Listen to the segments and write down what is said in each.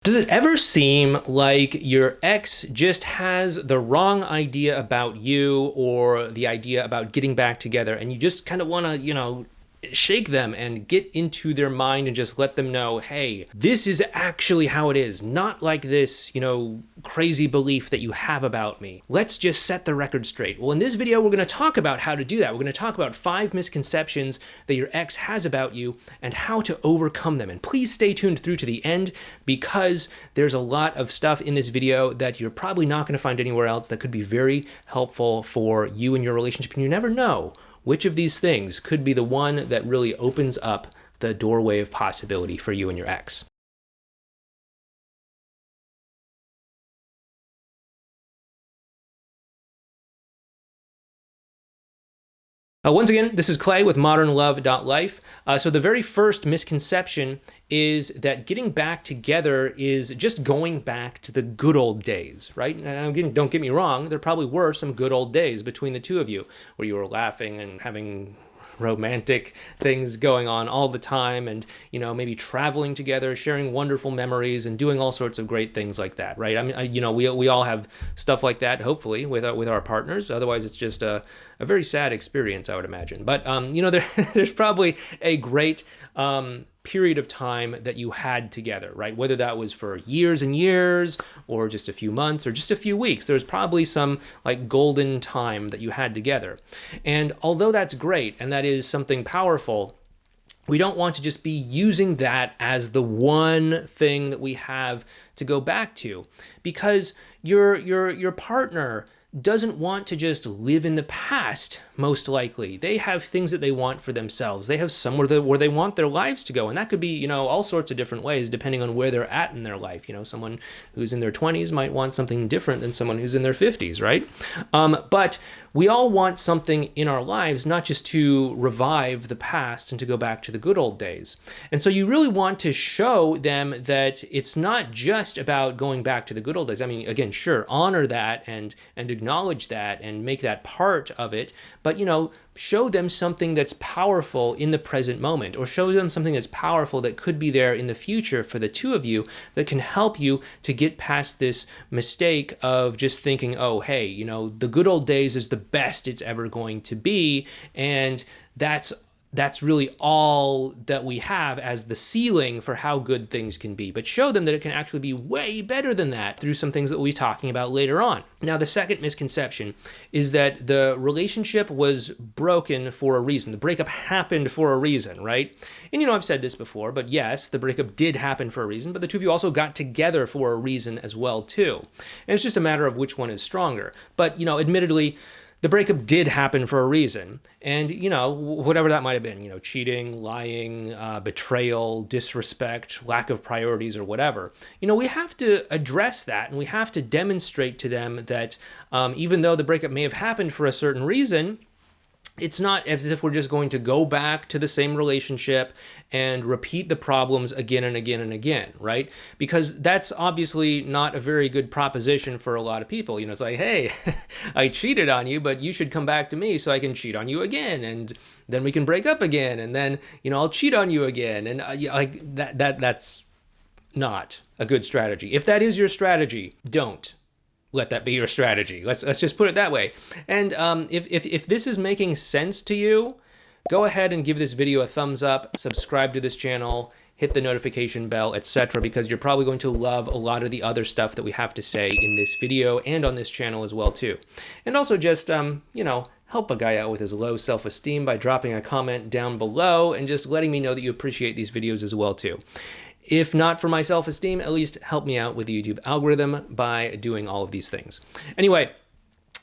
Does it ever seem like your ex just has the wrong idea about you or the idea about getting back together and you just kind of want to, shake them and get into their mind and just let them know, hey, this is actually how it is, not like this, crazy belief that you have about me. Let's just set the record straight. Well, in this video, we're going to talk about how to do that. We're going to talk about 5 misconceptions that your ex has about you and how to overcome them. And please stay tuned through to the end because there's a lot of stuff in this video that you're probably not going to find anywhere else that could be very helpful for you and your relationship. And you never know which of these things could be the one that really opens up the doorway of possibility for you and your ex. Once again, this is Clay with modernlove.life. So the very first misconception is that getting back together is just going back to the good old days, right? Now, again, don't get me wrong, there probably were some good old days between the two of you where you were laughing and having romantic things going on all the time and, maybe traveling together, sharing wonderful memories and doing all sorts of great things like that, right? I mean, we all have stuff like that, hopefully, with our partners. Otherwise, it's just a very sad experience, I would imagine. But, there's probably a great period of time that you had together, right? Whether that was for years and years or just a few months or just a few weeks, there's probably some like golden time that you had together. And although that's great and that is something powerful, we don't want to just be using that as the one thing that we have to go back to, because your partner doesn't want to just live in the past, most likely. They have things that they want for themselves. They have somewhere where they want their lives to go. And that could be, all sorts of different ways, depending on where they're at in their life. Someone who's in their 20s might want something different than someone who's in their 50s, right? But we all want something in our lives, not just to revive the past and to go back to the good old days. And so you really want to show them that it's not just about going back to the good old days. I mean, again, sure, honor that and acknowledge that and make that part of it, but show them something that's powerful in the present moment, or show them something that's powerful that could be there in the future for the two of you that can help you to get past this mistake of just thinking, oh, hey, the good old days is the best it's ever going to be, and that's really all that we have as the ceiling for how good things can be. But show them that it can actually be way better than that through some things that we'll be talking about later on. Now, the second misconception is that the relationship was broken for a reason. The breakup happened for a reason, right? And I've said this before, but yes, the breakup did happen for a reason, but the two of you also got together for a reason as well, too. And it's just a matter of which one is stronger. But, admittedly, the breakup did happen for a reason. And, whatever that might have been, cheating, lying, betrayal, disrespect, lack of priorities, or whatever. We have to address that, and we have to demonstrate to them that even though the breakup may have happened for a certain reason, it's not as if we're just going to go back to the same relationship and repeat the problems again and again and again, right? Because that's obviously not a very good proposition for a lot of people. It's like, hey, I cheated on you, but you should come back to me so I can cheat on you again, and then we can break up again, and then I'll cheat on you again, and like that's not a good strategy. If that is your strategy, don't let that be your strategy. Let's just put it that way. And if this is making sense to you, go ahead and give this video a thumbs up, subscribe to this channel, hit the notification bell, etc., because you're probably going to love a lot of the other stuff that we have to say in this video and on this channel as well too. And also just help a guy out with his low self-esteem by dropping a comment down below and just letting me know that you appreciate these videos as well too. If not for my self-esteem, at least help me out with the YouTube algorithm by doing all of these things. Anyway,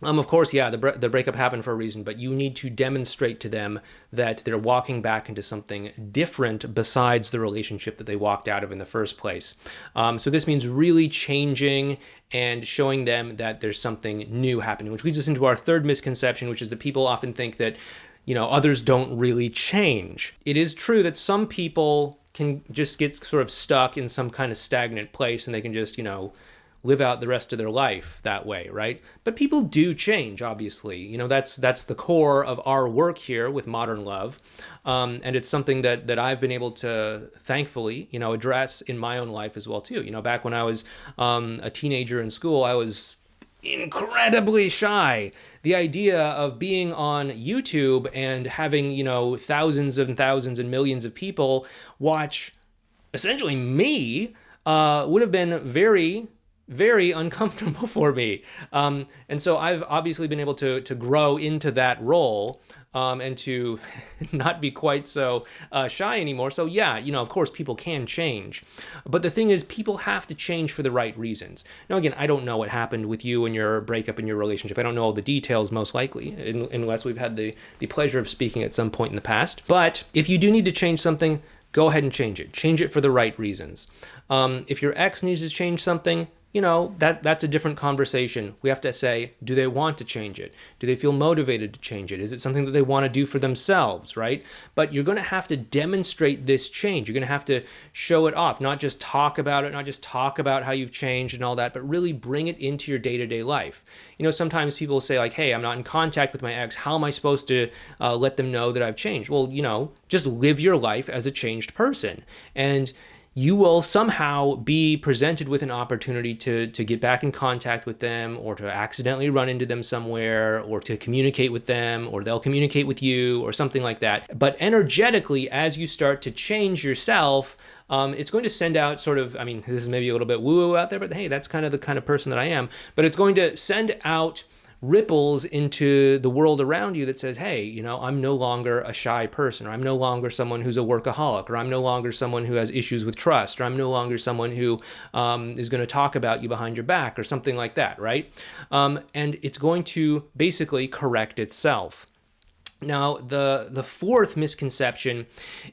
of course, yeah, the breakup happened for a reason, but you need to demonstrate to them that they're walking back into something different besides the relationship that they walked out of in the first place. So this means really changing and showing them that there's something new happening, which leads us into our third misconception, which is that people often think that, others don't really change. It is true that some people can just get sort of stuck in some kind of stagnant place and they can just, live out the rest of their life that way, right? But people do change, obviously. That's the core of our work here with Modern Love. And it's something that I've been able to, thankfully, address in my own life as well, too. Back when I was a teenager in school, I was incredibly shy. The idea of being on YouTube and having, thousands and thousands and millions of people watch essentially me would have been very, very uncomfortable for me. And so I've obviously been able to grow into that role and to not be quite so shy anymore. So yeah, of course people can change. But the thing is, people have to change for the right reasons. Now again, I don't know what happened with you and your breakup in your relationship. I don't know all the details, most likely, unless we've had the pleasure of speaking at some point in the past. But if you do need to change something, go ahead and change it. Change it for the right reasons. If your ex needs to change something, that's a different conversation. We have to say, do they want to change it? Do they feel motivated to change it? Is it something that they want to do for themselves, right? But you're going to have to demonstrate this change. You're going to have to show it off, not just talk about it, not just talk about how you've changed and all that, but really bring it into your day-to-day life. Sometimes people say like, hey, I'm not in contact with my ex. How am I supposed to let them know that I've changed? Well, just live your life as a changed person. And you will somehow be presented with an opportunity to get back in contact with them, or to accidentally run into them somewhere, or to communicate with them, or they'll communicate with you, or something like that. But energetically, as you start to change yourself, it's going to send out sort of, this is maybe a little bit woo-woo out there, but hey, that's kind of the kind of person that I am. But it's going to send out ripples into the world around you that says, hey, I'm no longer a shy person, or I'm no longer someone who's a workaholic, or I'm no longer someone who has issues with trust, or I'm no longer someone who is going to talk about you behind your back, or something like that, right? And it's going to basically correct itself. Now, the fourth misconception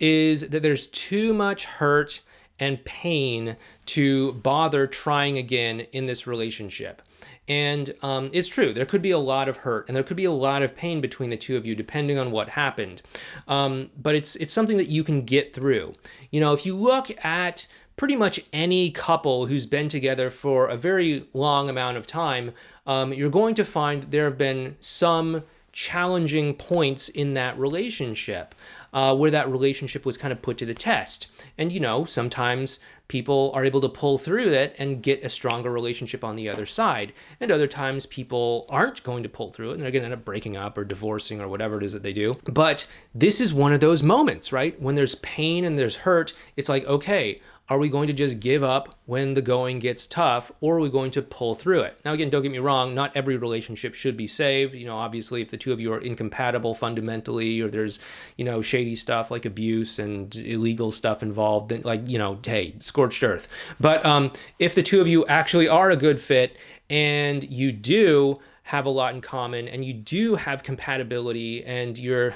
is that there's too much hurt and pain to bother trying again in this relationship. And it's true, there could be a lot of hurt and there could be a lot of pain between the two of you, depending on what happened. But it's something that you can get through. If you look at pretty much any couple who's been together for a very long amount of time, you're going to find there have been some challenging points in that relationship where that relationship was kind of put to the test. And, sometimes people are able to pull through it and get a stronger relationship on the other side. And other times people aren't going to pull through it and they're going to end up breaking up or divorcing or whatever it is that they do. But this is one of those moments, right? When there's pain and there's hurt, it's like, okay, are we going to just give up when the going gets tough, or are we going to pull through it? Now, again, don't get me wrong, not every relationship should be saved. Obviously, if the two of you are incompatible fundamentally, or there's, shady stuff like abuse and illegal stuff involved, then hey, scorched earth. But if the two of you actually are a good fit and you do have a lot in common and you do have compatibility and you're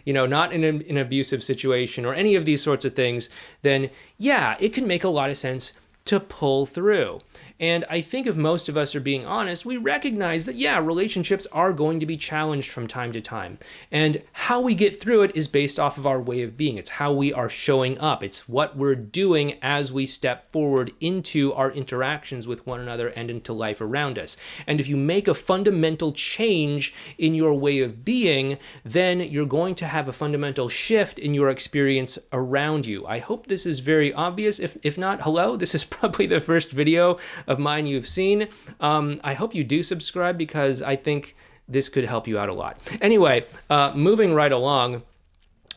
not in an abusive situation or any of these sorts of things, then yeah, it can make a lot of sense to pull through. And I think if most of us are being honest, we recognize that, yeah, relationships are going to be challenged from time to time. And how we get through it is based off of our way of being. It's how we are showing up. It's what we're doing as we step forward into our interactions with one another and into life around us. And if you make a fundamental change in your way of being, then you're going to have a fundamental shift in your experience around you. I hope this is very obvious. If not, hello, this is probably the first video of mine you've seen. I hope you do subscribe because I think this could help you out a lot. Anyway, moving right along,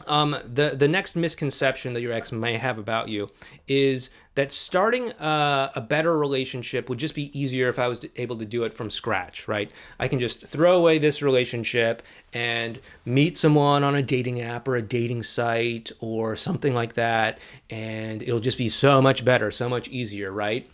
the next misconception that your ex may have about you is that starting a better relationship would just be easier if I was able to do it from scratch, right? I can just throw away this relationship and meet someone on a dating app or a dating site or something like that, and it'll just be so much better, so much easier, right?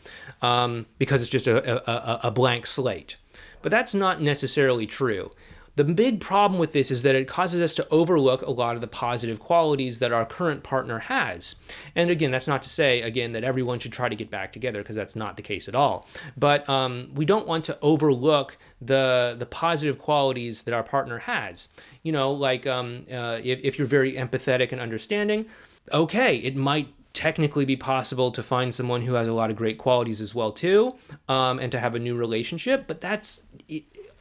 Because it's just a blank slate. But that's not necessarily true. The big problem with this is that it causes us to overlook a lot of the positive qualities that our current partner has. And again, that's not to say, again, that everyone should try to get back together, because that's not the case at all. But we don't want to overlook the positive qualities that our partner has. If you're very empathetic and understanding, okay, it might technically be possible to find someone who has a lot of great qualities as well too, and to have a new relationship. But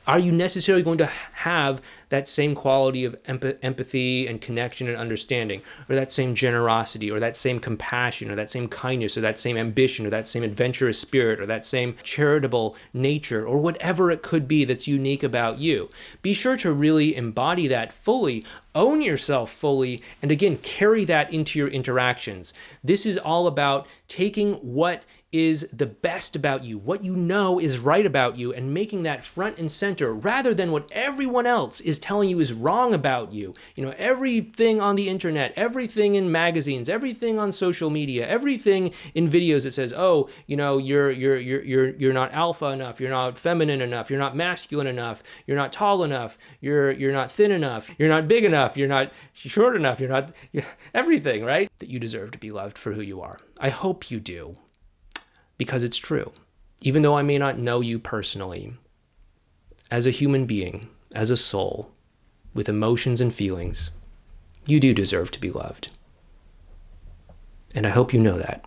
are you necessarily going to have that same quality of empathy and connection and understanding, or that same generosity, or that same compassion, or that same kindness, or that same ambition, or that same adventurous spirit, or that same charitable nature, or whatever it could be that's unique about you? Be sure to really embody that fully, own yourself fully, and again, carry that into your interactions. This is all about taking what is the best about you, what you know is right about you, and making that front and center rather than what everyone else is telling you is wrong about you. Everything on the internet, everything in magazines, everything on social media, everything in videos that says, oh, you're not alpha enough, you're not feminine enough, you're not masculine enough, you're not tall enough, you're not thin enough, you're not big enough, you're not short enough, you're everything, right? That you deserve to be loved for who you are. I hope you do. Because it's true. Even though I may not know you personally, as a human being, as a soul, with emotions and feelings, you do deserve to be loved. And I hope you know that.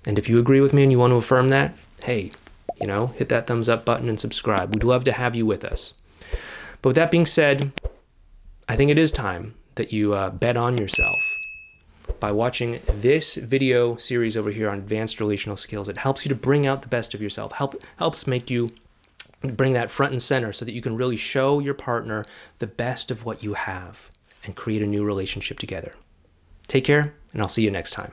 And if you agree with me and you want to affirm that, hey, hit that thumbs up button and subscribe. We'd love to have you with us. But with that being said, I think it is time that you bet on yourself. By watching this video series over here on advanced relational skills, it helps you to bring out the best of yourself, helps make you bring that front and center so that you can really show your partner the best of what you have and create a new relationship together. Take care, and I'll see you next time.